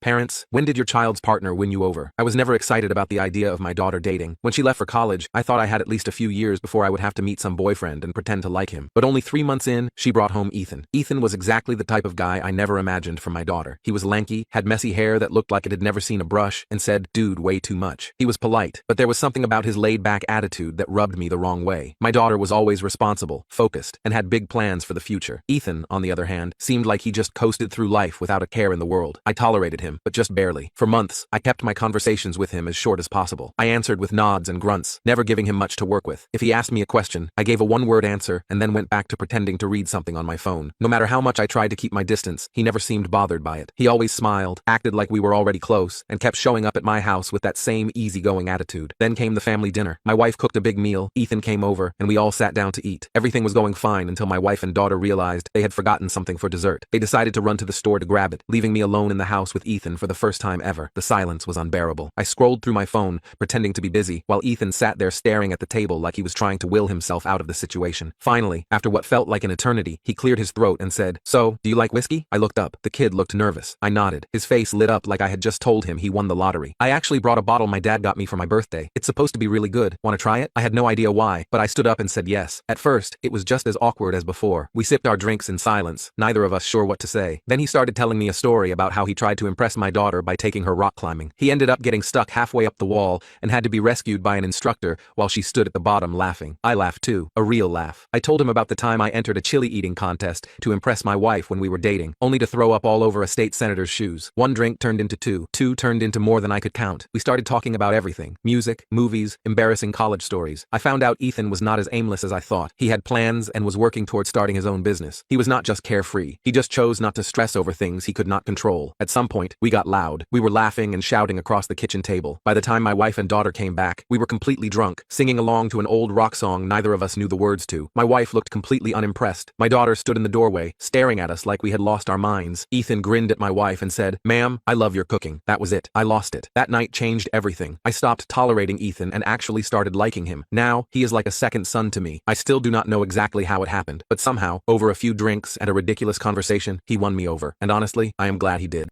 Parents, when did your child's partner win you over? I was never excited about the idea of my daughter dating. When she left for college, I thought I had at least a few years before I would have to meet some boyfriend and pretend to like him. But only 3 months in, she brought home Ethan. Ethan was exactly the type of guy I never imagined for my daughter. He was lanky, had messy hair that looked like it had never seen a brush, and said, "Dude, way too much." He was polite, but there was something about his laid-back attitude that rubbed me the wrong way. My daughter was always responsible, focused, and had big plans for the future. Ethan, on the other hand, seemed like he just coasted through life without a care in the world. I tolerated him, but just barely. For months, I kept my conversations with him as short as possible. I answered with nods and grunts, never giving him much to work with. If he asked me a question, I gave a one-word answer and then went back to pretending to read something on my phone. No matter how much I tried to keep my distance, he never seemed bothered by it. He always smiled, acted like we were already close, and kept showing up at my house with that same easygoing attitude. Then came the family dinner. My wife cooked a big meal, Ethan came over, and we all sat down to eat. Everything was going fine until my wife and daughter realized they had forgotten something for dessert. They decided to run to the store to grab it, leaving me alone in the house with Ethan for the first time ever. The silence was unbearable. I scrolled through my phone, pretending to be busy, while Ethan sat there staring at the table like he was trying to will himself out of the situation. Finally, after what felt like an eternity, he cleared his throat and said, "So, do you like whiskey?" I looked up. The kid looked nervous. I nodded. His face lit up like I had just told him he won the lottery. "I actually brought a bottle my dad got me for my birthday. It's supposed to be really good. Want to try it?" I had no idea why, but I stood up and said yes. At first, it was just as awkward as before. We sipped our drinks in silence, neither of us sure what to say. Then he started telling me a story about how he tried to impress my daughter by taking her rock climbing. He ended up getting stuck halfway up the wall and had to be rescued by an instructor while she stood at the bottom laughing. I laughed too, a real laugh. I told him about the time I entered a chili eating contest to impress my wife when we were dating, only to throw up all over a state senator's shoes. One drink turned into two turned into more than I could count. We started talking about everything: music, movies, embarrassing college stories. I found out Ethan was not as aimless as I thought. He had plans and was working towards starting his own business. He was not just carefree. He just chose not to stress over things he could not control. At some point, we got loud. We were laughing and shouting across the kitchen table. By the time my wife and daughter came back, we were completely drunk, singing along to an old rock song neither of us knew the words to. My wife looked completely unimpressed. My daughter stood in the doorway, staring at us like we had lost our minds. Ethan grinned at my wife and said, "Ma'am, I love your cooking." That was it. I lost it. That night changed everything. I stopped tolerating Ethan and actually started liking him. Now, he is like a second son to me. I still do not know exactly how it happened, but somehow, over a few drinks and a ridiculous conversation, he won me over. And honestly, I am glad he did.